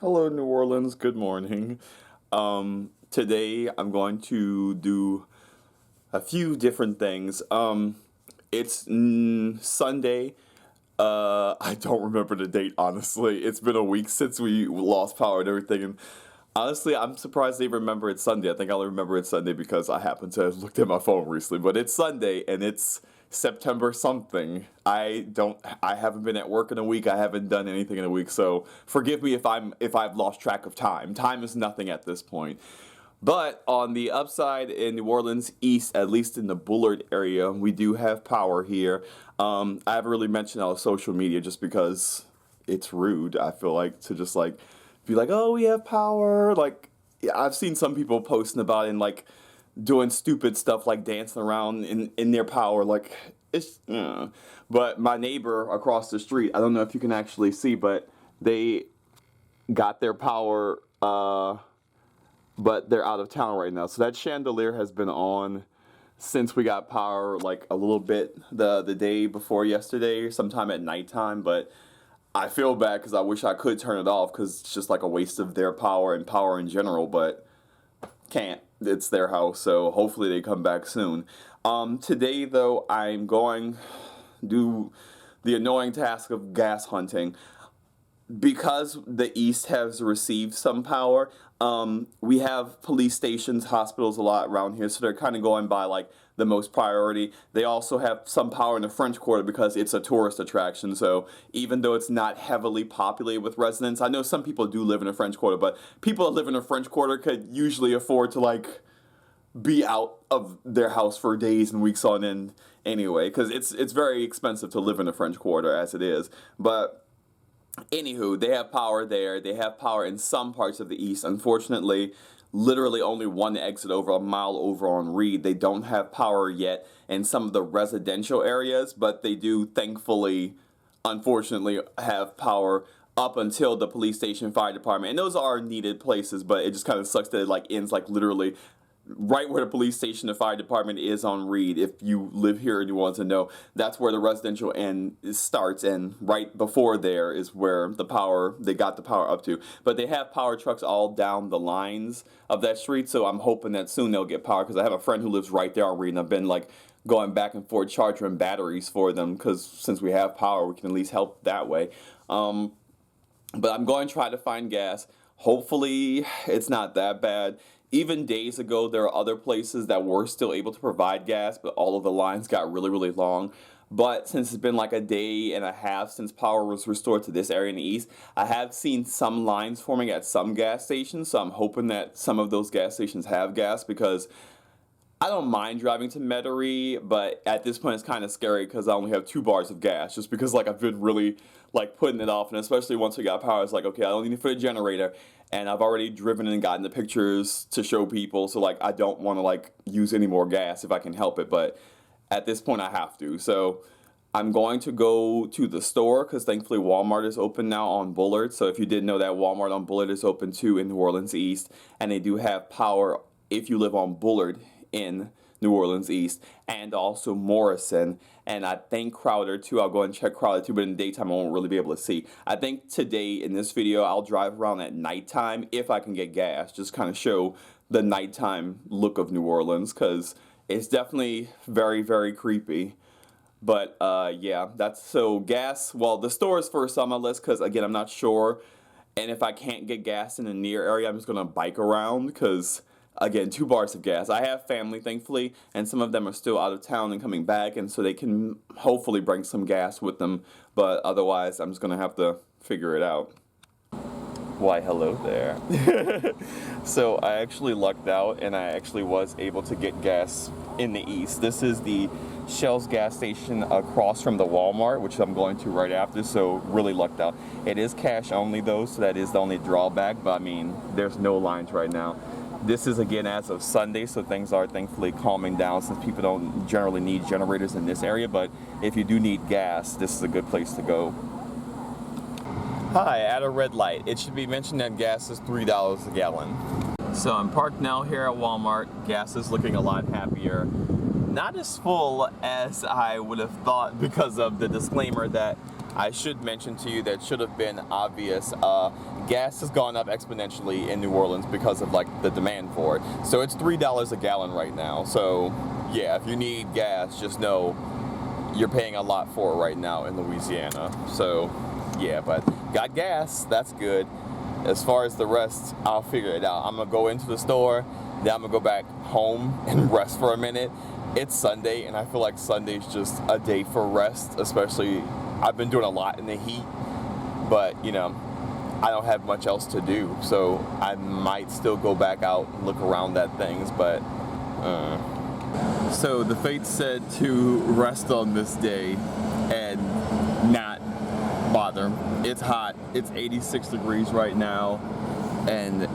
Hello, New Orleans. Good morning. Today I'm going to do a few different things. It's Sunday. I don't remember the date, honestly. It's been a week since we lost power and everything. And honestly, I'm surprised they remember it's Sunday. I think I'll remember it's Sunday because I happen to have looked at my phone recently. But it's Sunday and it's September something. I haven't been at work in a week. I haven't done anything in a week. So forgive me if I've lost track of time. Time is nothing at this point. But on the upside in New Orleans East, at least in the Bullard area, we do have power here. I haven't really mentioned it on social media just because it's rude, I feel like, to just like be like, oh, we have power. Like, yeah, I've seen some people posting about it and like doing stupid stuff like dancing around in their power. Like, it's, But my neighbor across the street, I don't know if you can actually see, but they got their power, but they're out of town right now. So that chandelier has been on since we got power, like a little bit the day before yesterday, sometime at nighttime. But I feel bad because I wish I could turn it off because it's just like a waste of their power and power in general. But can't. It's their house, so hopefully they come back soon. Today, though, I'm going to do the annoying task of gas hunting. Because the East has received some power, we have police stations, hospitals a lot around here, so they're kind of going by like the most priority. They also have some power in the French Quarter because it's a tourist attraction, so even though it's not heavily populated with residents, I know some people do live in the French Quarter, but people that live in the French Quarter could usually afford to like be out of their house for days and weeks on end anyway, because it's very expensive to live in the French Quarter as it is. But anywho, they have power there. They have power in some parts of the East. Unfortunately, literally only one exit over a mile over on Reed. They don't have power yet in some of the residential areas, but they do, thankfully, unfortunately, have power up until the police station, fire department. And those are needed places, but it just kind of sucks that it like ends like literally right where the police station, the fire department is on Reed. If you live here and you want to know, that's where the residential end starts, and right before there is where they got the power up to. But they have power trucks all down the lines of that street, so I'm hoping that soon they'll get power, because I have a friend who lives right there on Reed, and I've been like going back and forth charging batteries for them, because since we have power, we can at least help that way. But I'm going to try to find gas. Hopefully it's not that bad. Even days ago, there are other places that were still able to provide gas, but all of the lines got really, really long. But since it's been like a day and a half since power was restored to this area in the East, I have seen some lines forming at some gas stations, so I'm hoping that some of those gas stations have gas, because I don't mind driving to Metairie, but at this point it's kind of scary because I only have 2 bars of gas, just because like I've been really like putting it off, and especially once we got power, it's like, okay, I don't need it for the generator, and I've already driven and gotten the pictures to show people, so like I don't want to like use any more gas if I can help it, but at this point I have to. So I'm going to go to the store because thankfully Walmart is open now on Bullard. So if you didn't know that, Walmart on Bullard is open too in New Orleans East, and they do have power if you live on Bullard in New Orleans East, and also Morrison, and I think Crowder too. I'll go and check Crowder too, but in the daytime I won't really be able to see. I think today in this video I'll drive around at nighttime if I can get gas, just kind of show the nighttime look of New Orleans, because it's definitely very, very creepy. But yeah, that's so gas. Well, the store is first on my list because again, I'm not sure, and if I can't get gas in the near area, I'm just gonna bike around because again, 2 bars of gas. I have family, thankfully, and some of them are still out of town and coming back, and so they can hopefully bring some gas with them, but otherwise I'm just gonna have to figure it out. Why, hello there. So I actually lucked out, and I actually was able to get gas in the East. This is the Shell's gas station across from the Walmart, which I'm going to right after, so really lucked out. It is cash only though, so that is the only drawback, but I mean, there's no lines right now. This is again as of Sunday, so things are thankfully calming down since people don't generally need generators in this area, but if you do need gas, this is a good place to go. Hi, at a red light. It should be mentioned that gas is $3 a gallon. So I'm parked now here at Walmart. Gas is looking a lot happier. Not as full as I would have thought because of the disclaimer that I should mention to you that should have been obvious. Gas has gone up exponentially in New Orleans because of like the demand for it. So it's $3 a gallon right now. So yeah, if you need gas, just know you're paying a lot for it right now in Louisiana. So yeah, but got gas, that's good. As far as the rest, I'll figure it out. I'm gonna go into the store, then I'm gonna go back home and rest for a minute. It's Sunday, and I feel like Sunday's just a day for rest, especially I've been doing a lot in the heat, but you know, I don't have much else to do, so I might still go back out and look around at things, but so the fates said to rest on this day and not bother. It's hot. It's 86 degrees right now, and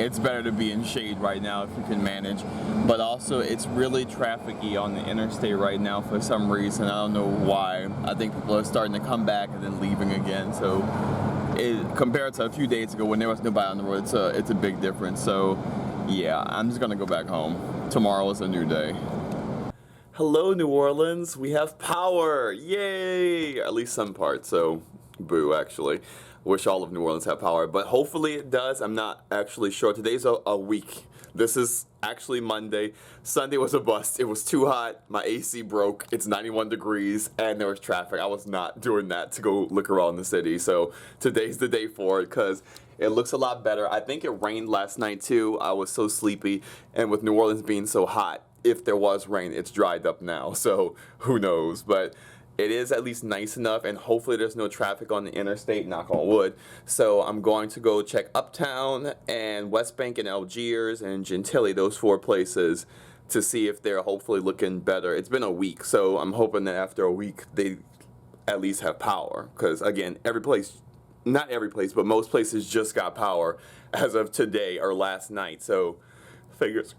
it's better to be in shade right now if you can manage. But also, it's really trafficy on the interstate right now for some reason. I don't know why. I think people are starting to come back and then leaving again. So compared to a few days ago when there was nobody on the road, it's a big difference. So yeah, I'm just gonna go back home. Tomorrow is a new day. Hello, New Orleans. We have power. Yay! At least some parts. So boo, actually. Wish all of New Orleans had power, but hopefully it does. I'm not actually sure. Today's a week. This is actually Monday. Sunday was a bust. It was too hot. My AC broke. It's 91 degrees, and there was traffic. I was not doing that to go look around the city. So today's the day for it because it looks a lot better. I think it rained last night too. I was so sleepy, and with New Orleans being so hot, if there was rain, it's dried up now. So who knows? But it is at least nice enough, and hopefully there's no traffic on the interstate, knock on wood. So I'm going to go check Uptown and West Bank and Algiers and Gentilly, those 4 places, to see if they're hopefully looking better. It's been a week, so I'm hoping that after a week they at least have power. Because again, every place, not every place, but most places just got power as of today or last night. So fingers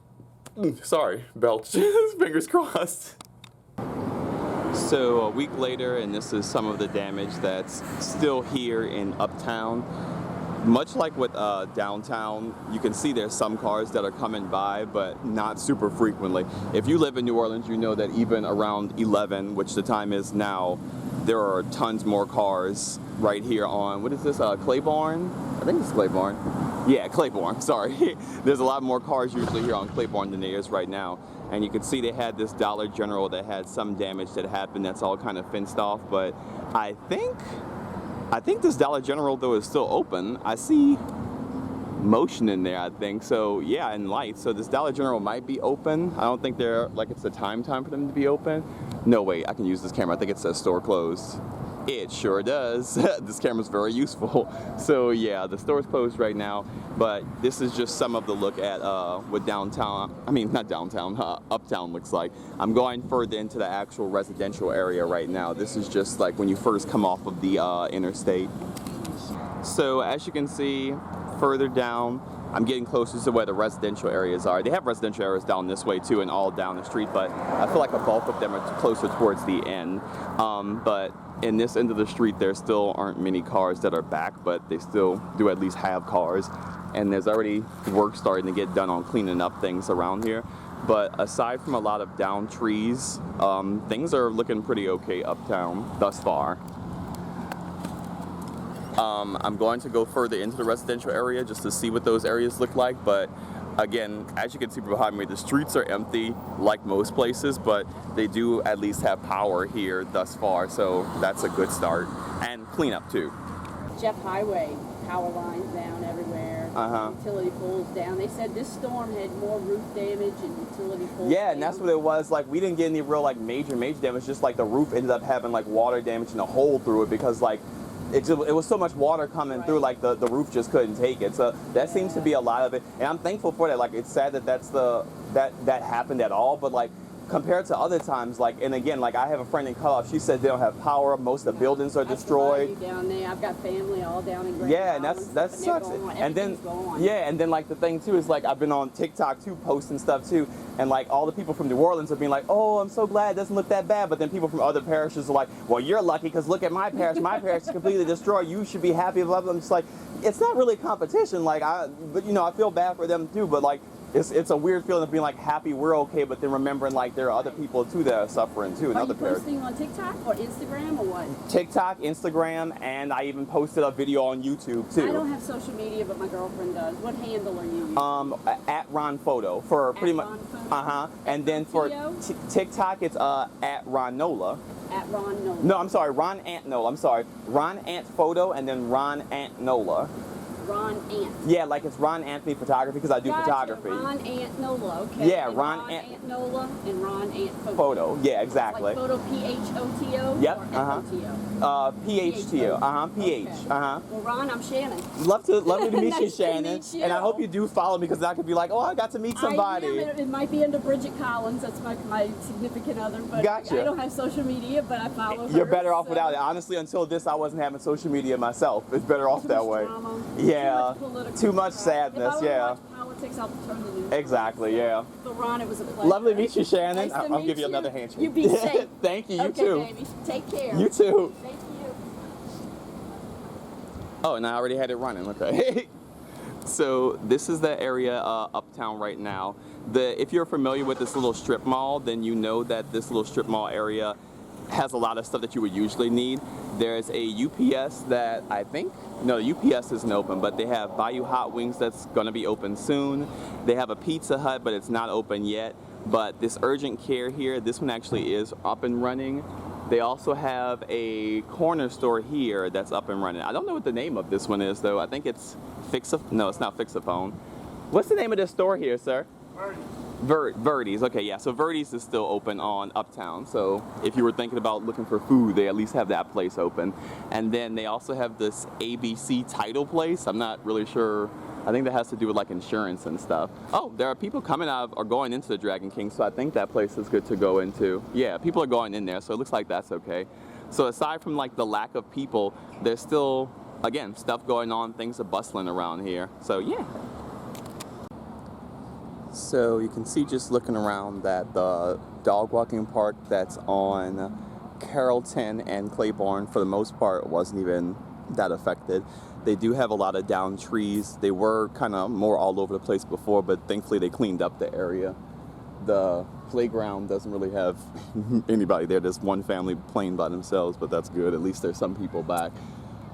crossed. So a week later, and this is some of the damage that's still here in Uptown. Much like with downtown, you can see there's some cars that are coming by, but not super frequently. If you live in New Orleans, you know that even around 11, which the time is now, there are tons more cars right here on, what is this, Claiborne? I think it's Claiborne. Yeah, Claiborne, sorry. There's a lot more cars usually here on Claiborne than there is right now. And you can see they had this Dollar General that had some damage that happened that's all kind of fenced off, but I think this Dollar General though is still open. I see motion in there, I think. So yeah, and lights. So this Dollar General might be open. I don't think they're like it's the time for them to be open. No, wait, I can use this camera. I think it says store closed. It sure does. This camera's very useful. So yeah, the store's closed right now, but this is just some of the look at what downtown, I mean not downtown, Uptown looks like. I'm going further into the actual residential area right now. This is just like when you first come off of the interstate. So as you can see, further down, I'm getting closer to where the residential areas are. They have residential areas down this way too and all down the street, but I feel like a bulk of them are closer towards the end. But in this end of the street, there still aren't many cars that are back, but they still do at least have cars. And there's already work starting to get done on cleaning up things around here. But aside from a lot of down trees, things are looking pretty okay uptown thus far. I'm going to go further into the residential area just to see what those areas look like, but again, as you can see behind me, the streets are empty like most places, but they do at least have power here thus far, so that's a good start. And cleanup too. Jeff Highway, power lines down everywhere, utility poles down. They said this storm had more roof damage and utility poles Yeah, down. and that's what it was. Like, we didn't get any real like major damage, just like the roof ended up having like water damage and a hole through it because like it was so much water coming through, like the roof just couldn't take it. So that seems to be a lot of it, and I'm thankful for that. Like, it's sad that that happened at all, but like compared to other times, like, and again, like I have a friend in Cutoff, she said they don't have power, most of the buildings are destroyed. Down there, I've got family all down in Grand Yeah, and that sucks. And then and then like the thing too is like I've been on TikTok too, posting stuff too, and like all the people from New Orleans are being like, oh, I'm so glad it doesn't look that bad, but then people from other parishes are like, well, you're lucky because look at my parish is completely destroyed, you should be happy, blah blah. I'm just like, it's not really a competition, like but you know, I feel bad for them too, but like it's a weird feeling of being like happy we're okay, but then remembering like there are other people too that are suffering too. Are you posting on TikTok or Instagram or what? TikTok, Instagram, and I even posted a video on YouTube too. I don't have social media, but my girlfriend does. What handle are you using? At Ron Photo for pretty much. And then for TikTok, it's at Ron Nola. At Ron Nola. No, I'm sorry, Ron Ant Nola. I'm sorry, Ron Ant Photo, and then Ron Ant Nola. Ron Ant. Yeah, like it's Ron Anthony Photography because I do photography. Ron Ant Nola, okay. Yeah, and Ron Ant Nola and Ron Ant Photo. Yeah, exactly. Like photo PHOTO? Yep. Or FOTO? PHTO. PH. Okay. Well, Ron, I'm Shannon. Lovely to meet you, Nice to Shannon. meet you. And I hope you do follow me because I could be like, oh, I got to meet somebody. It might be under Bridget Collins. That's my significant other. But Gotcha. I don't have social media, but I follow her. You're better off without it. Honestly, until this, I wasn't having social media myself. It's better off that way. Drama, Yeah. Too much sadness. If I Yeah. watch politics, I'll turn the news. Exactly. Yeah. So Ron, it was a pleasure. Lovely to meet you, Shannon. Nice to I'll meet give you another handshake. You be safe. Thank you. You okay, too. baby. Take care. You too. Thank you. Oh, and I already had it running. Okay. So this is the area uptown right now. If you're familiar with this little strip mall, then you know that this little strip mall area has a lot of stuff that you would usually need. There's a UPS that I think, no, the UPS isn't open, but they have Bayou Hot Wings that's gonna be open soon. They have a Pizza Hut, but it's not open yet. But this urgent care here, this one actually is up and running. They also have a corner store here that's up and running. I don't know what the name of this one is though. I think it's no, it's not Fix-A-Phone. What's the name of this store here, sir? Verdi's. Okay, yeah, so Verdi's is still open on Uptown. So if you were thinking about looking for food, they at least have that place open. And then they also have this ABC title place. I'm not really sure. I think that has to do with like insurance and stuff. Oh, there are people coming out or going into the Dragon King, so I think that place is good to go into. Yeah, people are going in there, so it looks like that's okay. So aside from like the lack of people, there's still, again, stuff going on, things are bustling around here. So yeah. So you can see just looking around that the dog walking park that's on Carrollton and Claiborne for the most part wasn't even that affected. They do have a lot of down trees. They were kind of more all over the place before, but thankfully they cleaned up the area. The playground doesn't really have anybody there. There's one family playing by themselves, but that's good. At least there's some people back.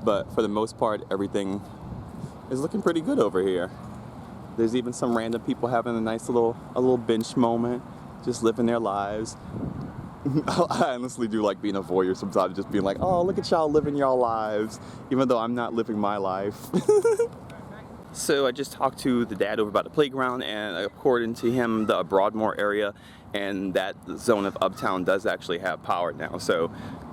But for the most part, everything is looking pretty good over here. There's even some random people having a nice little bench moment, just living their lives. I honestly do like being a voyeur sometimes, just being like, oh, look at y'all living y'all lives, even though I'm not living my life. So I just talked to the dad over about the playground, and according to him, the Broadmoor area and that zone of Uptown does actually have power now. So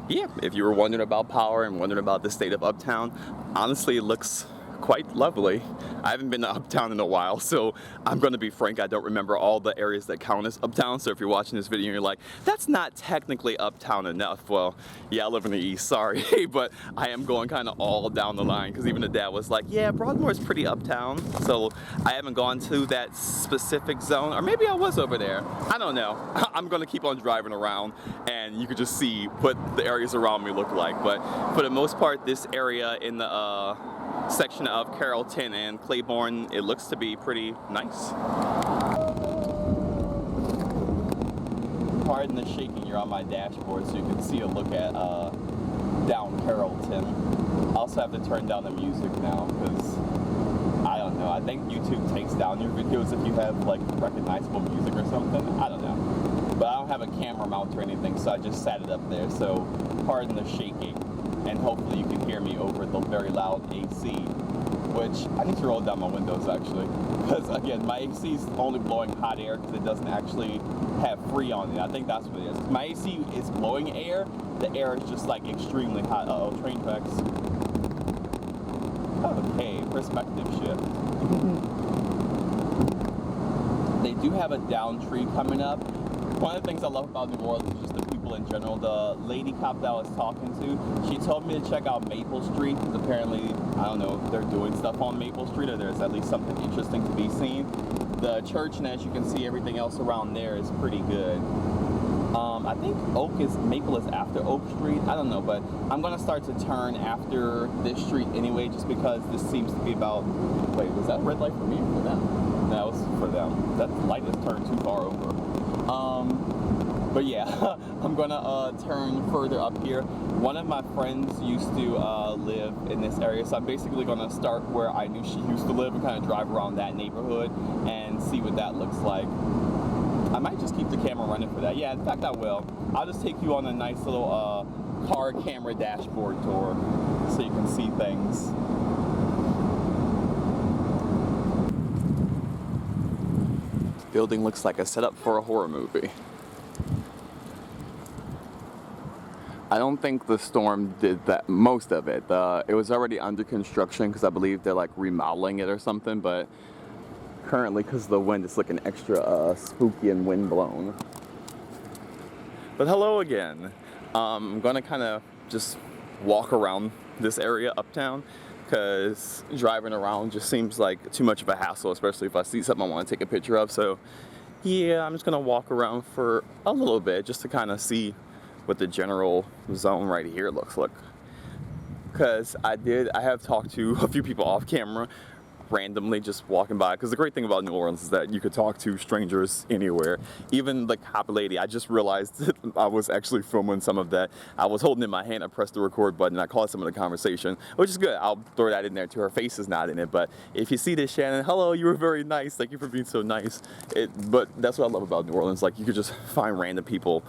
yeah, if you were wondering about power and wondering about the state of Uptown, honestly it looks quite lovely. I haven't been to Uptown in a while, so I'm going to be frank, I don't remember all the areas that count as Uptown. So if you're watching this video and you're like, that's not technically Uptown enough, well, yeah, I live in the East, sorry, but I am going kind of all down the line, because even the dad was like, yeah, Broadmoor is pretty Uptown. So I haven't gone to that specific zone, or maybe I was over there, I don't know. I'm going to keep on driving around and you could just see what the areas around me look like. But for the most part, this area in the section of Carrollton and Claiborne, it looks to be pretty nice. Pardon the shaking, you're on my dashboard so you can see a look at down Carrollton. I also have to turn down the music now because I don't know, I think YouTube takes down your videos if you have like recognizable music or something. I don't know, but I don't have a camera mount or anything, so I just sat it up there, so pardon the shaking. And hopefully you can hear me over the very loud AC, which I need to roll down my windows actually, because again, my AC is only blowing hot air because it doesn't actually have Freon in it. I think that's what it is. My AC is blowing air, the air is just like extremely hot. Uh-oh, train tracks. Okay, perspective shift. They do have a down tree coming up. One of the things I love about New Orleans is just the people in general. The lady cop that I was talking to, she told me to check out Maple Street because apparently, I don't know, they're doing stuff on Maple Street, or there's at least something interesting to be seen. The church, and as you can see, everything else around there is pretty good. I think Maple is after Oak Street. I don't know, but I'm going to start to turn after this street anyway, just because this seems to be about, wait, was that a red light for me or for them? that was for them. That light has turned too far over. But yeah, I'm gonna turn further up here. One of my friends used to live in this area, so I'm basically gonna start where I knew she used to live and kind of drive around that neighborhood and see what that looks like. I might just keep the camera running for that. Yeah, in fact I will. I'll just take you on a nice little car camera dashboard tour so you can see things. Building looks like a setup for a horror movie. I don't think the storm did that most of it. It was already under construction because I believe they're like remodeling it or something, but currently because of the wind it's looking extra spooky and windblown. But hello again. I'm gonna kind of just walk around this area uptown because driving around just seems like too much of a hassle, especially if I see something I want to take a picture of. So yeah, I'm just gonna walk around for a little bit just to kind of see what the general zone right here looks like. Because I have talked to a few people off camera randomly just walking by, because the great thing about New Orleans is that you could talk to strangers anywhere. Even the cop lady, I just realized that I was actually filming some of that. I was holding in my hand, I pressed the record button, and I caught some of the conversation, which is good. I'll throw that in there too. Her face is not in it, but if you see this, Shannon, hello, you were very nice. Thank you for being so nice. But that's what I love about New Orleans. Like, you could just find random people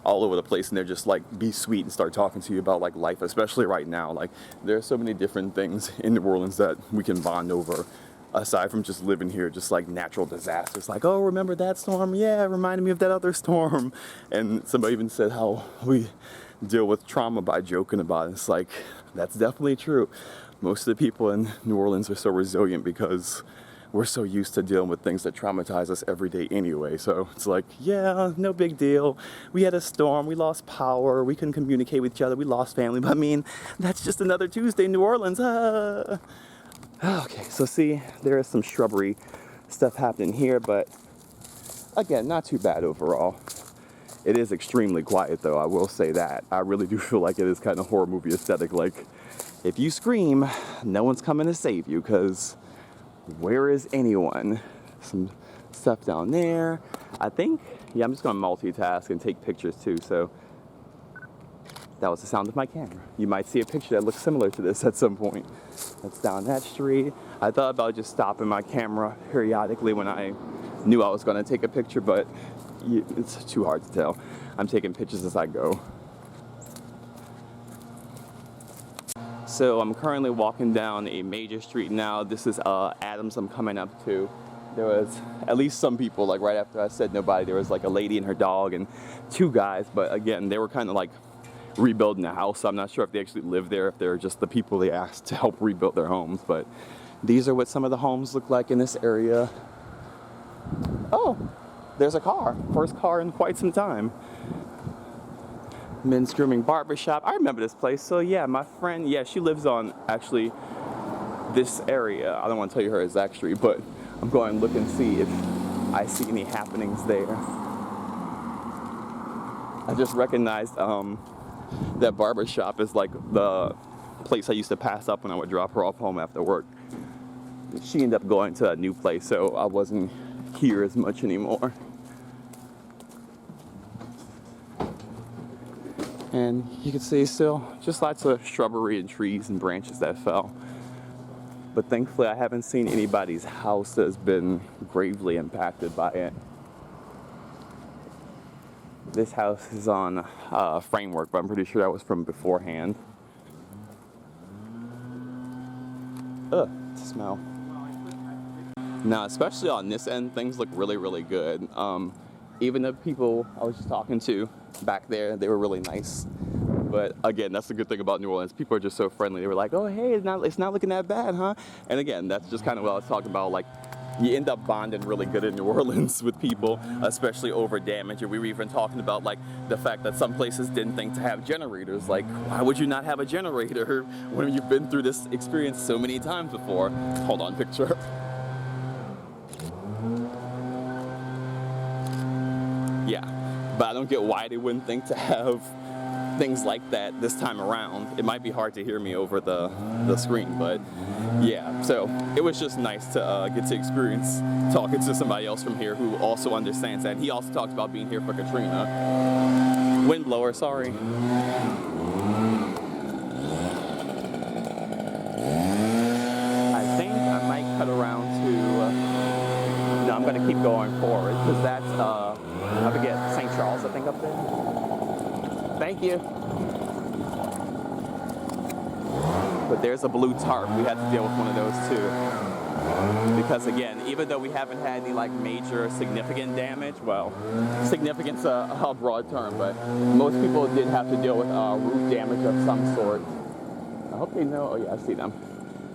all over the place and they're just like be sweet and start talking to you about like life, especially right now. Like, there's so many different things in New Orleans that we can bond over aside from just living here, just like natural disasters, like, oh, remember that storm? Yeah, it reminded me of that other storm. And somebody even said how we deal with trauma by joking about it. It's like, that's definitely true. Most of the people in New Orleans are so resilient because we're so used to dealing with things that traumatize us every day anyway. So it's like, yeah, no big deal. We had a storm, we lost power, we couldn't communicate with each other, we lost family. But I mean, that's just another Tuesday in New Orleans. Okay, so see, there is some shrubbery stuff happening here, but again, not too bad overall. It is extremely quiet though, I will say that. I really do feel like it is kind of horror movie aesthetic. Like, if you scream, no one's coming to save you, because where is anyone? Some stuff down there. I think, yeah, I'm just gonna multitask and take pictures too, so that was the sound of my camera. You might see a picture that looks similar to this at some point. That's down that street. I thought about just stopping my camera periodically when I knew I was gonna take a picture, but it's too hard to tell. I'm taking pictures as I go. So I'm currently walking down a major street now. This is Adams I'm coming up to. There was at least some people, like right after I said nobody, there was like a lady and her dog and two guys, but again, they were kind of like rebuilding the house. So I'm not sure if they actually live there, if they're just the people they asked to help rebuild their homes, but these are what some of the homes look like in this area. Oh, there's a car. First car in quite some time. Men's Grooming Barbershop. I remember this place. So yeah, my friend, yeah, she lives on actually this area. I don't want to tell you her exact street, but I'm going to look and see if I see any happenings there. I just recognized that barbershop is like the place I used to pass up when I would drop her off home after work. She ended up going to a new place, so I wasn't here as much anymore. And you can see still just lots of shrubbery and trees and branches that fell. But thankfully I haven't seen anybody's house that has been gravely impacted by it. This house is on framework, but I'm pretty sure that was from beforehand. Ugh, smell. Now, especially on this end, things look really, really good. Even the people I was just talking to back there, they were really nice. But again, that's the good thing about New Orleans. People are just so friendly. They were like, oh, hey, it's not looking that bad, huh? And again, that's just kind of what I was talking about. Like, you end up bonding really good in New Orleans with people, especially over damage. And we were even talking about like the fact that some places didn't think to have generators. Like, why would you not have a generator when you've been through this experience so many times before? Hold on, picture. Yeah, but I don't get why they wouldn't think to have things like that this time around. It might be hard to hear me over the screen, but yeah, so it was just nice to get to experience talking to somebody else from here who also understands that. He also talked about being here for Katrina. Windblower, sorry. I think I might cut around to, no, I'm gonna keep going forward because that's, I forget, St. Charles, I think, up there. Thank you. But there's a blue tarp. We had to deal with one of those too. Because again, even though we haven't had any like major significant damage, well, significant's a broad term, but most people did have to deal with roof damage of some sort. I hope they know, oh yeah, I see them.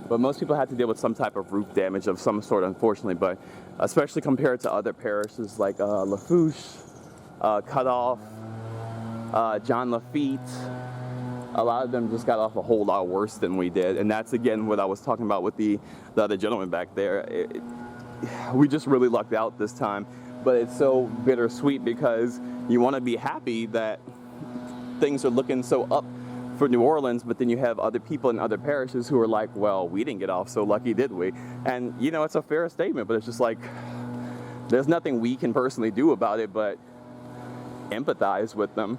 But most people had to deal with some type of roof damage of some sort, unfortunately, but especially compared to other parishes like Lafourche, Cutoff, John Lafitte. A lot of them just got off a whole lot worse than we did. And that's, again, what I was talking about with the other gentleman back there. We just really lucked out this time. But it's so bittersweet because you want to be happy that things are looking so up for New Orleans, but then you have other people in other parishes who are like, well, we didn't get off so lucky, did we? And, you know, it's a fair statement, but it's just like, there's nothing we can personally do about it but empathize with them.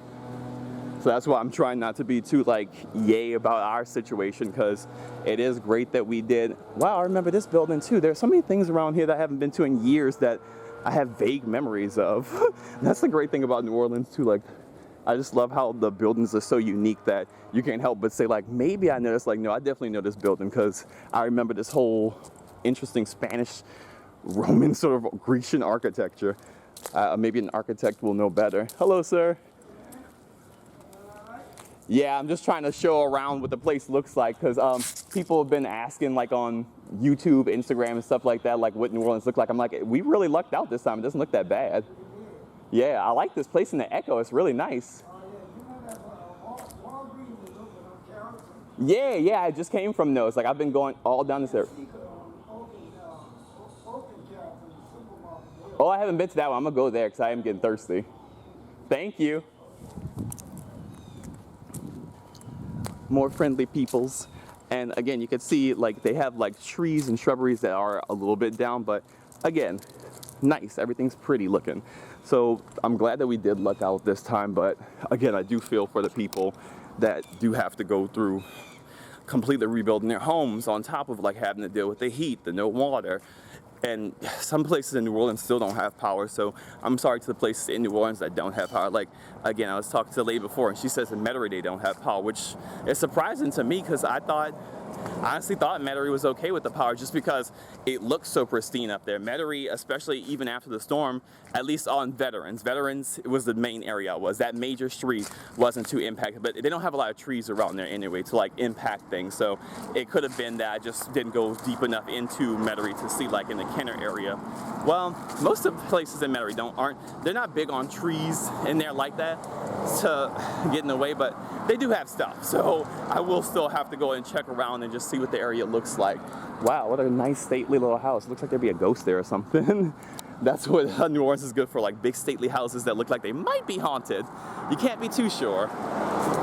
So that's why I'm trying not to be too like yay about our situation, because it is great that we did. Wow, I remember this building too. There's so many things around here that I haven't been to in years that I have vague memories of. That's the great thing about New Orleans too. Like, I just love how the buildings are so unique that you can't help but say like, maybe I know this. Like, no, I definitely know this building because I remember this whole interesting Spanish, Roman sort of Grecian architecture. Maybe an architect will know better. Hello, sir. Yeah, I'm just trying to show around what the place looks like because people have been asking like on YouTube, Instagram and stuff like that, like what New Orleans looked like. I'm like, we really lucked out this time. It doesn't look that bad. Yeah, I like this place in the Echo. It's really nice. Yeah, I just came from those. Like I've been going all down this area. Oh, I haven't been to that one. I'm gonna go there because I am getting thirsty. Thank you. More friendly peoples, and again you can see like they have like trees and shrubberies that are a little bit down, but again, nice, everything's pretty looking. So I'm glad that we did luck out this time, but again I do feel for the people that do have to go through completely rebuilding their homes on top of like having to deal with the heat, the no water. And some places in New Orleans still don't have power, so I'm sorry to the places in New Orleans that don't have power. Like, again, I was talking to the lady before, and she says in Metairie they don't have power, which is surprising to me because I honestly thought Metairie was okay with the power just because it looks so pristine up there. Metairie, especially even after the storm, at least on Veterans, it was the main area. That major street wasn't too impacted, but they don't have a lot of trees around there anyway to like impact things. So it could have been that I just didn't go deep enough into Metairie to see like in the Kenner area. Well, most of the places in Metairie they're not big on trees in there like that to get in the way, but they do have stuff. So I will still have to go and check around and just see what the area looks like. Wow, what a nice stately little house. It looks like there'd be a ghost there or something. That's what New Orleans is good for, like big stately houses that look like they might be haunted. You can't be too sure.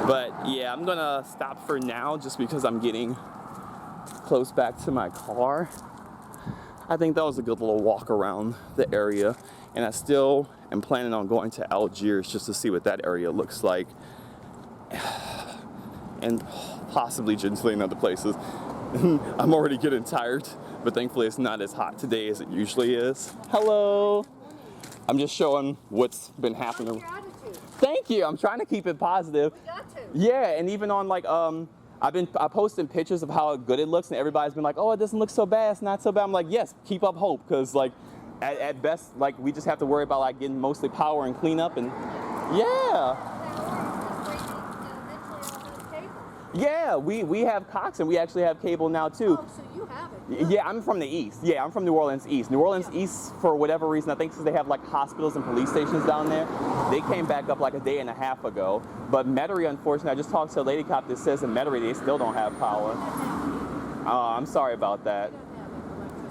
But yeah, I'm gonna stop for now just because I'm getting close back to my car. I think that was a good little walk around the area, and I still am planning on going to Algiers just to see what that area looks like, and possibly Gently and other places. I'm already getting tired, but thankfully it's not as hot today as it usually is. Hello. I'm just showing what's been happening. Your attitude. Thank you. I'm trying to keep it positive. We got to. Yeah, and even on like I posted pictures of how good it looks, and everybody's been like, oh, it doesn't look so bad, it's not so bad. I'm like, yes, keep up hope, because like at best, like we just have to worry about like getting mostly power and cleanup, and yeah. Yeah, we have Cox, and we actually have cable now too. Oh, so you have it. Yeah, I'm from the East. Yeah, I'm from New Orleans East. New Orleans East, for whatever reason, I think because they have like hospitals and police stations down there, they came back up like a day and a half ago. But Metairie, unfortunately, I just talked to a lady cop that says in Metairie they still don't have power. I'm sorry about that.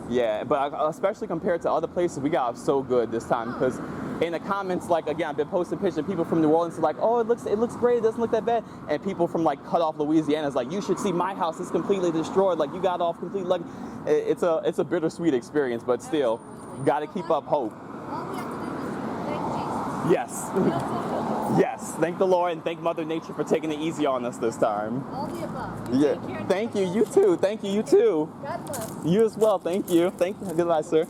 Yeah, but especially compared to other places, we got off so good this time because in the comments, like, again, I've been posting pictures of people from New Orleans like, oh, it looks great, it doesn't look that bad. And people from like cut off Louisiana is like, you should see my house is completely destroyed. Like, you got off completely. Like, it's a bittersweet experience, but still, got to keep up hope. All we have to do is thank Jesus. Yes. Yes. Thank the Lord and thank Mother Nature for taking it easy on us this time. All the above. Yeah. Thank you. You too. Thank you. You too. God bless. You as well. Thank you. Thank you. Goodbye, sir.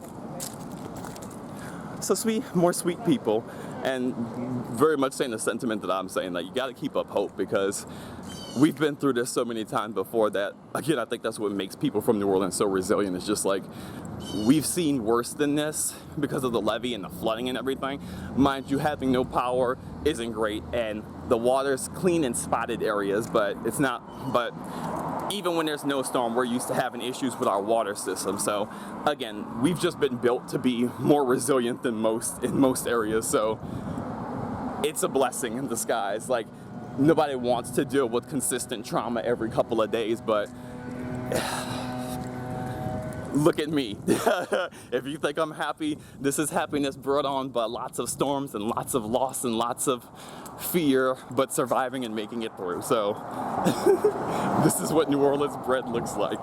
So more sweet people, and very much saying the sentiment that I'm saying, that you got to keep up hope, because we've been through this so many times before that, again, I think that's what makes people from New Orleans so resilient. It's just like, we've seen worse than this because of the levee and the flooding and everything. Mind you, having no power isn't great, and the water's clean in spotted areas, but it's not, but even when there's no storm, we're used to having issues with our water system. So again, we've just been built to be more resilient than most in most areas. So it's a blessing in disguise. Like, nobody wants to deal with consistent trauma every couple of days, but look at me. If you think I'm happy, this is happiness brought on by lots of storms and lots of loss and lots of fear, but surviving and making it through. So this is what New Orleans bread looks like.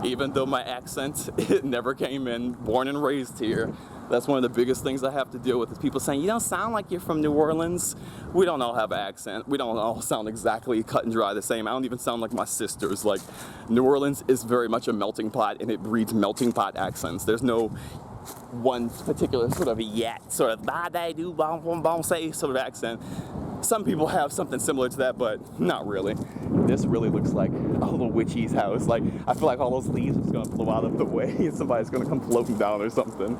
Even though my accent, it never came in, born and raised here. That's one of the biggest things I have to deal with, is people saying, you don't sound like you're from New Orleans. We don't all have an accent. We don't all sound exactly cut and dry the same. I don't even sound like my sisters. Like, New Orleans is very much a melting pot, and it breeds melting pot accents. There's no one particular sort of yet, sort of ba-da-do, bon-bon-bon-say sort of accent. Some people have something similar to that, but not really. This really looks like a little witchy's house. Like, I feel like all those leaves are just gonna blow out of the way and somebody's gonna come floating down or something.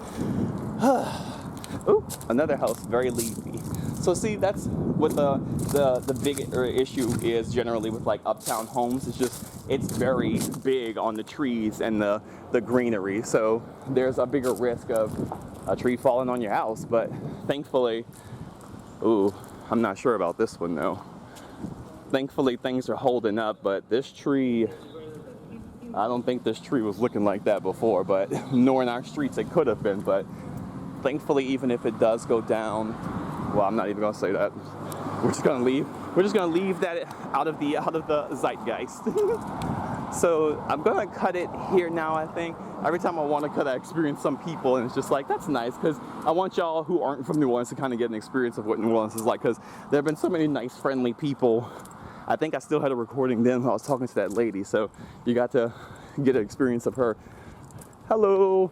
Ooh, another house, very leafy. So see, that's what the big issue is generally with like Uptown homes. It's just, it's very big on the trees and the greenery. So there's a bigger risk of a tree falling on your house. But thankfully, ooh, I'm not sure about this one though. Thankfully things are holding up, but this tree, I don't think this tree was looking like that before, but nor in our streets it could have been. But thankfully, even if it does go down, well, I'm not even gonna say that. We're just gonna leave. We're just gonna leave that out of the zeitgeist. So I'm gonna cut it here now, I think. Every time I want to cut, I experience some people, and it's just like, that's nice, because I want y'all who aren't from New Orleans to kind of get an experience of what New Orleans is like, because there have been so many nice, friendly people. I think I still had a recording then when I was talking to that lady, so you got to get an experience of her. Hello.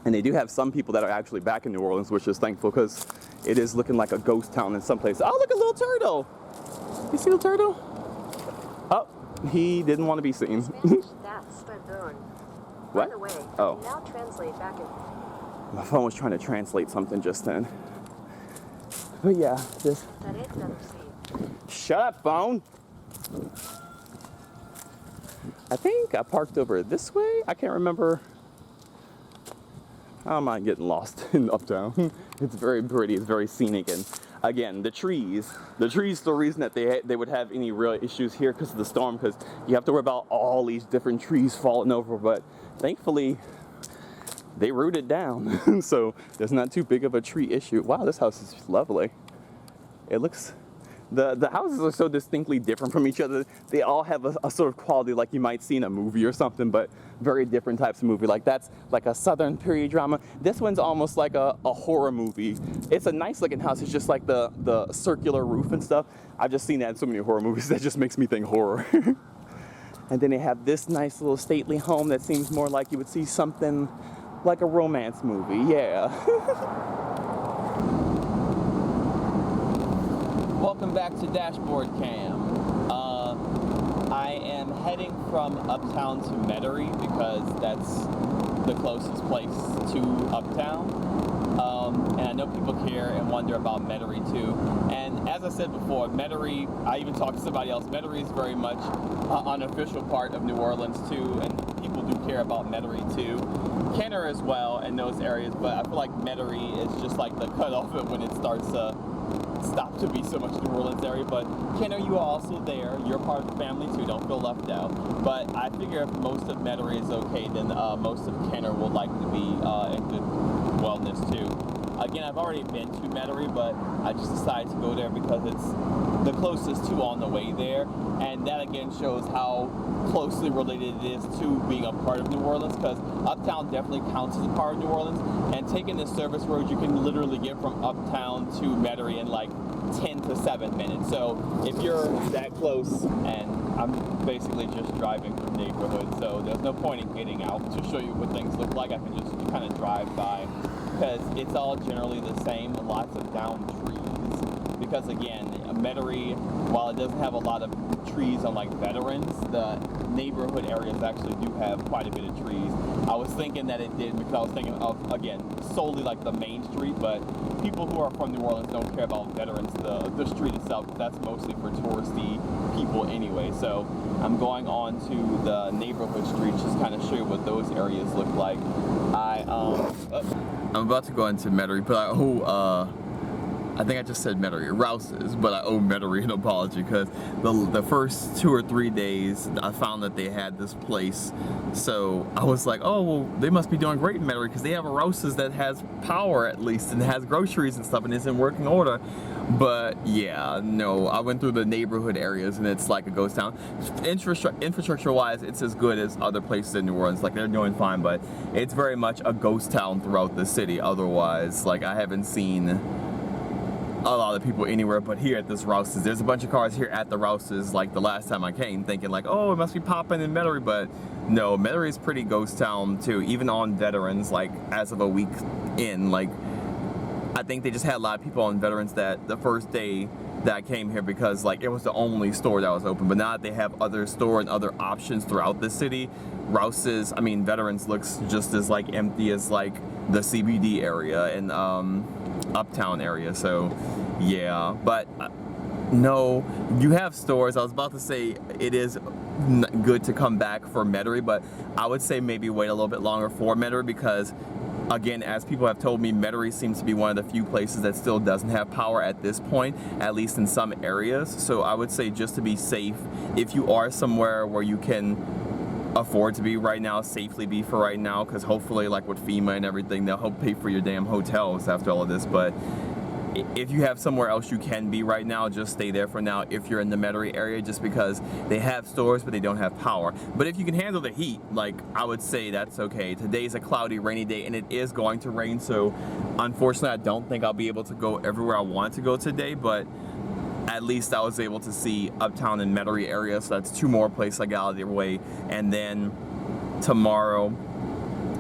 And they do have some people that are actually back in New Orleans, which is thankful, because it is looking like a ghost town in some places. Oh, look, a little turtle. You see the turtle? Oh, he didn't want to be seen. What? Oh. Now translate back in. My phone was trying to translate something just then. But yeah, this. Shut up, phone. I think I parked over this way. I can't remember. I don't mind getting lost in Uptown. It's very pretty, it's very scenic, and again, the trees, the reason that they would have any real issues here because of the storm, because you have to worry about all these different trees falling over, but thankfully they rooted down, so there's not too big of a tree issue. Wow, this house is lovely. It looks, the houses are so distinctly different from each other. They all have a sort of quality like you might see in a movie or something, but very different types of movie. Like, that's like a Southern period drama. This one's almost like a horror movie. It's a nice looking house. It's just like the circular roof and stuff. I've just seen that in so many horror movies that just makes me think horror. And then they have this nice little stately home that seems more like you would see something like a romance movie. Yeah. Welcome back to Dashboard Cam. I am heading from Uptown to Metairie because that's the closest place to Uptown. And I know people care and wonder about Metairie too. And as I said before, Metairie, I even talked to somebody else, Metairie is very much an unofficial part of New Orleans too, and people do care about Metairie too. Kenner as well in those areas, but I feel like Metairie is just like the cutoff of when it starts stopped to be so much New Orleans area. But Kenner, you are also there. You're part of the family too. Don't feel left out. But I figure if most of Metairie is okay, then most of Kenner will likely be in good wellness too. Again, I've already been to Metairie, but I just decided to go there because it's the closest to on the way there, and that again shows how closely related it is to being a part of New Orleans, because Uptown definitely counts as a part of New Orleans, and taking this service road, you can literally get from Uptown to Metairie in like 10 to 7 minutes. So if you're that close, and I'm basically just driving through neighborhoods, so there's no point in getting out to show you what things look like. I can just kind of drive by, because it's all generally the same, lots of downed trees. Because again, Metairie, while it doesn't have a lot of trees unlike Veterans, the neighborhood areas actually do have quite a bit of trees. I was thinking that it did because I was thinking of, again, solely like the main street, but people who are from New Orleans don't care about Veterans, the street itself, because that's mostly for touristy people anyway. So I'm going on to the neighborhood streets, just kind of show you what those areas look like. I'm about to go into Metairie, but I think I just said Metairie, Rouse's, but I owe Metairie an apology, because the first 2 or 3 days I found that they had this place, so I was like, oh well, they must be doing great in Metairie because they have a Rouse's that has power at least and has groceries and stuff and is in working order. But yeah, no, I went through the neighborhood areas and it's like a ghost town. Infrastructure wise, it's as good as other places in New Orleans, like they're doing fine, but it's very much a ghost town throughout the city. Otherwise, like I haven't seen a lot of people anywhere but here at this Rouse's. There's a bunch of cars here at the Rouse's like the last time I came, thinking like, oh, it must be popping in Metairie, but no, Metairie is pretty ghost town too, even on Veterans, like as of a week in. Like I think they just had a lot of people on Veterans that the first day that I came here, because like it was the only store that was open, but now that they have other store and other options throughout the city, Rouse's, I mean Veterans looks just as like empty as like the CBD area and Uptown area. So yeah, but no, you have stores. I was about to say it is good to come back for Metairie, but I would say maybe wait a little bit longer for Metairie, because again, as people have told me, Metairie seems to be one of the few places that still doesn't have power at this point, at least in some areas. So I would say, just to be safe, if you are somewhere where you can afford to be right now, safely be for right now, because hopefully like with FEMA and everything, they'll help pay for your damn hotels after all of this. But if you have somewhere else you can be right now, just stay there for now if you're in the Metairie area, just because they have stores but they don't have power. But if you can handle the heat, like I would say that's okay. Today's a cloudy, rainy day and it is going to rain, so unfortunately I don't think I'll be able to go everywhere I want to go today, but at least I was able to see Uptown and Metairie area, so that's 2 more places I got out of the way. And then tomorrow,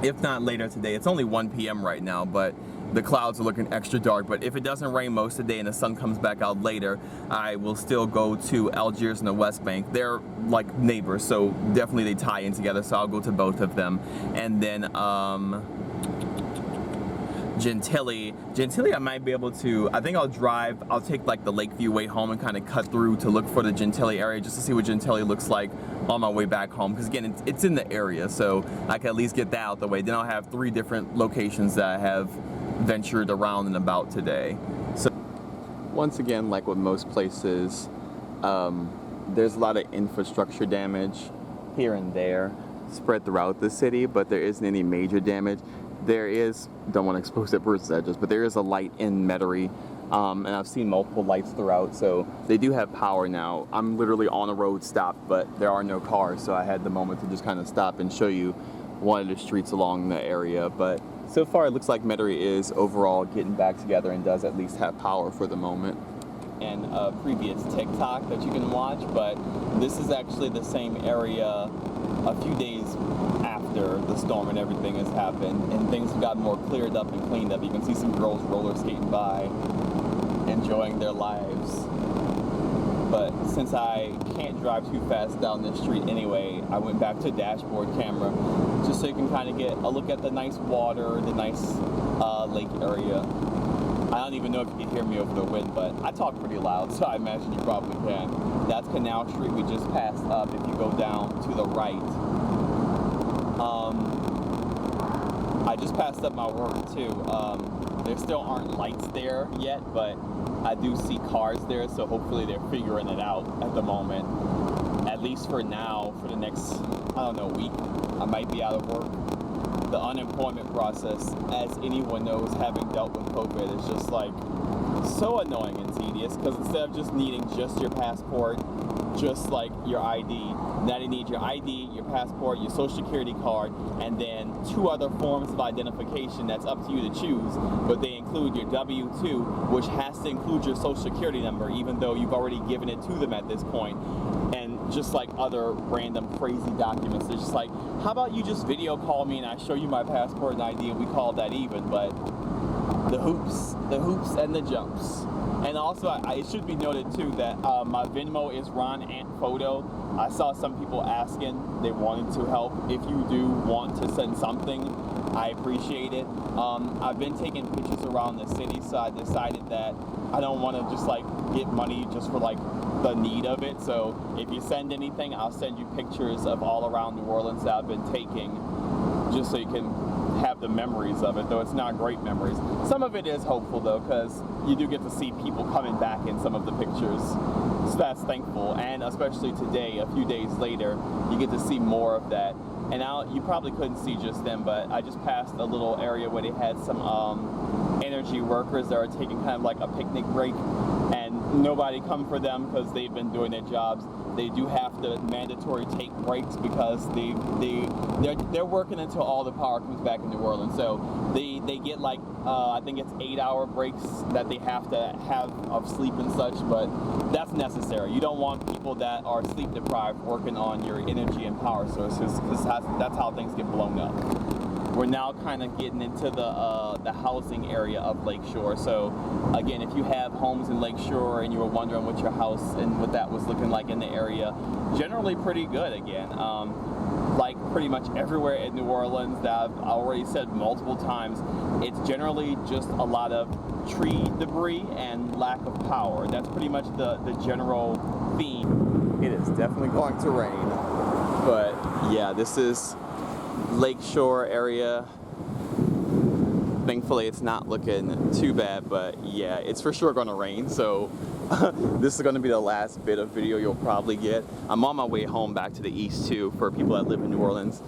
if not later today, it's only 1 p.m. right now, but the clouds are looking extra dark. But if it doesn't rain most of the day and the sun comes back out later, I will still go to Algiers and the West Bank. They're like neighbors, so definitely they tie in together, so I'll go to both of them. And then Gentilly, I might be able to, I think I'll take like the Lakeview way home and kind of cut through to look for the Gentilly area just to see what Gentilly looks like on my way back home, because again, it's in the area, so I can at least get that out the way. Then I'll have 3 different locations that I have ventured around and about today. So once again, like with most places, there's a lot of infrastructure damage here and there spread throughout the city, but there isn't any major damage. There is, don't want to expose that person's address, but there is a light in Metairie, and I've seen multiple lights throughout, so they do have power now. I'm literally on a road stop, but there are no cars, so I had the moment to just kind of stop and show you one of the streets along the area. But so far it looks like Metairie is overall getting back together and does at least have power for the moment. And a previous TikTok that you can watch, but this is actually the same area a few days after the storm and everything has happened, and things have gotten more cleared up and cleaned up. You can see some girls roller skating by, enjoying their lives. But since I can't drive too fast down this street anyway, I went back to dashboard camera just so you can kind of get a look at the nice water, the nice lake area. I don't even know if you can hear me over the wind, but I talk pretty loud, so I imagine you probably can. That's Canal Street we just passed up. If you go down to the right, I just passed up my work too. There still aren't lights there yet, but I do see cars there, so hopefully they're figuring it out at the moment. At least for now, for the next, I don't know, week, I might be out of work. The unemployment process, as anyone knows, having dealt with COVID, is just like so annoying and tedious, because instead of just needing just your passport, just like your ID, now you need your ID, your passport, your social security card, and then 2 other forms of identification that's up to you to choose, but they include your W-2, which has to include your social security number, even though you've already given it to them at this point, and just like other random crazy documents. It's just like, how about you just video call me and I show you my passport and ID and we call that even, but the hoops and the jumps. And also, it should be noted too that my Venmo is Ron Ant Photo. I saw some people asking, they wanted to help. If you do want to send something, I appreciate it. I've been taking pictures around the city, so I decided that I don't want to just like get money just for like the need of it. So if you send anything, I'll send you pictures of all around New Orleans that I've been taking, just so you can have the memories of it, though it's not great memories. Some of it is hopeful though, because you do get to see people coming back in some of the pictures, so that's thankful. And especially today, a few days later, you get to see more of that. And now you probably couldn't see just then, but I just passed a little area where they had some energy workers that are taking kind of like a picnic break, and nobody come for them because they've been doing their jobs. They do have to mandatory take breaks because they're working until all the power comes back in New Orleans. So they get like I think it's 8-hour breaks that they have to have of sleep and such, but that's necessary. You don't want people that are sleep deprived working on your energy and power sources, because that's how things get blown up. We're now kind of getting into the housing area of Lakeshore. So again, if you have homes in Lakeshore and you were wondering what your house and what that was looking like in the area, generally pretty good again. Like pretty much everywhere in New Orleans that I've already said multiple times, it's generally just a lot of tree debris and lack of power. That's pretty much the general theme. It is definitely going to rain, but yeah, this is Lakeshore area. Thankfully it's not looking too bad, but yeah, it's for sure going to rain, so this is going to be the last bit of video you'll probably get. I'm on my way home back to the east too, for people that live in New Orleans.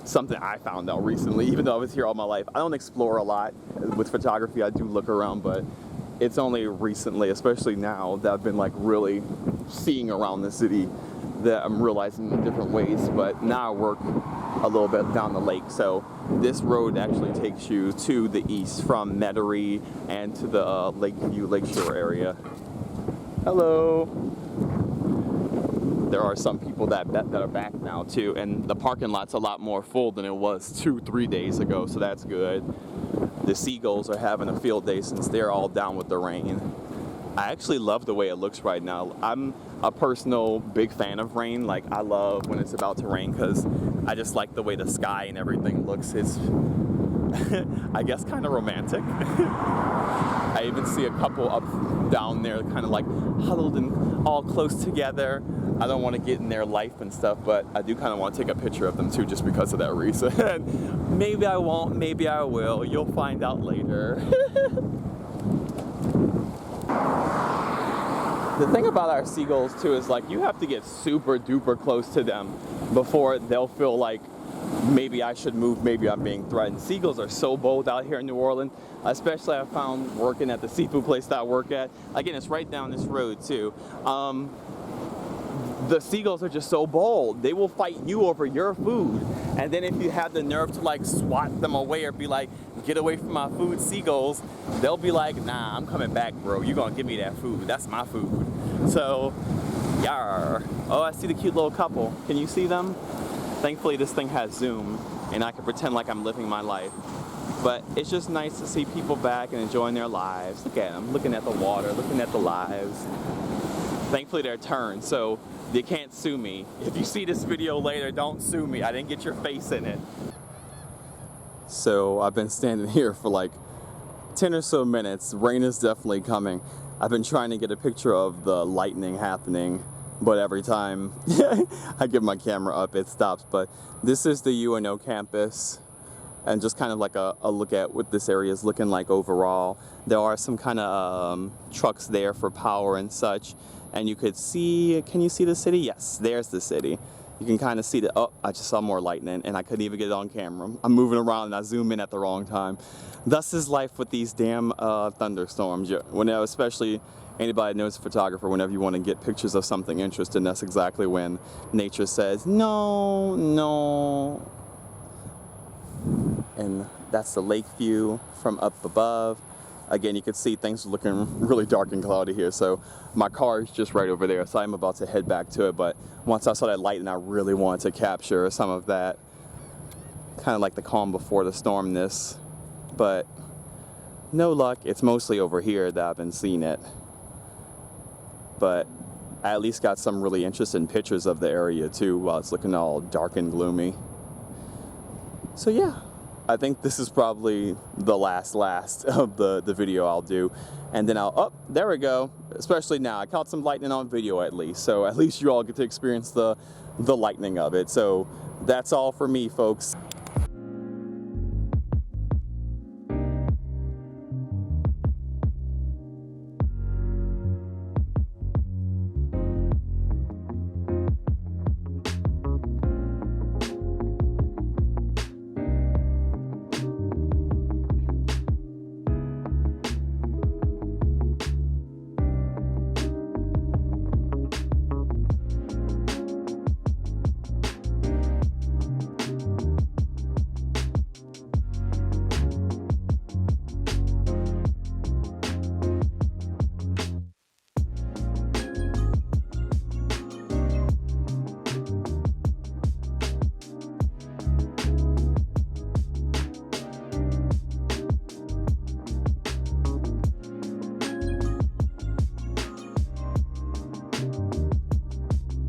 Something I found out recently, even though I was here all my life. I don't explore a lot with photography. I do look around, but it's only recently, especially now, that I've been like really seeing around the city, that I'm realizing in different ways. But now I work a little bit down the lake, so this road actually takes you to the east from Metairie and to the Lakeview, Lakeshore area. Hello. There are some people that are back now too, and the parking lot's a lot more full than it was 2-3 days ago, so that's good. The seagulls are having a field day since they're all down with the rain. I actually love the way it looks right now. I'm a personal big fan of rain. Like, I love when it's about to rain because I just like the way the sky and everything looks. It's, I guess, kind of romantic. I even see a couple up down there kind of like huddled and all close together. I don't want to get in their life and stuff, but I do kind of want to take a picture of them too, just because of that reason. Maybe I won't, maybe I will. You'll find out later. The thing about our seagulls too is like you have to get super duper close to them before they'll feel like maybe I should move, maybe I'm being threatened. Seagulls are so bold out here in New Orleans, especially I found working at the seafood place that I work at. Again, it's right down this road too. The seagulls are just so bold. They will fight you over your food. And then if you have the nerve to like swat them away or be like, get away from my food, seagulls, they'll be like, nah, I'm coming back, bro. You're gonna give me that food. That's my food. So, yar. Oh, I see the cute little couple. Can you see them? Thankfully, this thing has Zoom, and I can pretend like I'm living my life. But it's just nice to see people back and enjoying their lives. Look at them, looking at the water, looking at the lives. Thankfully, they're turned, so they can't sue me. If you see this video later, don't sue me. I didn't get your face in it. So I've been standing here for like 10 or so minutes. Rain is definitely coming. I've been trying to get a picture of the lightning happening, but every time I get my camera up, it stops. But this is the UNO campus. and just kind of like a look at what this area is looking like overall. There are some kind of trucks there for power and such, and you could see, can you see the city? Yes, there's the city. You can kind of see the, oh, I just saw more lightning and I couldn't even get it on camera. I'm moving around and I zoom in at the wrong time. Thus is life with these damn thunderstorms. Whenever, especially anybody knows a photographer, whenever you want to get pictures of something interesting, that's exactly when nature says, no, no. And that's the Lakeview from up above. Again, you can see things are looking really dark and cloudy here, so my car is just right over there, so I'm about to head back to it. But once I saw that light, and I really wanted to capture some of that, kind of like the calm before the stormness, but no luck. It's mostly over here that I've been seeing it, but I at least got some really interesting pictures of the area too, while it's looking all dark and gloomy. So yeah, I think this is probably the last of the video I'll do, and then I'll, oh, there we go. Especially now, I caught some lightning on video at least, so at least you all get to experience the lightning of it. So that's all for me, folks.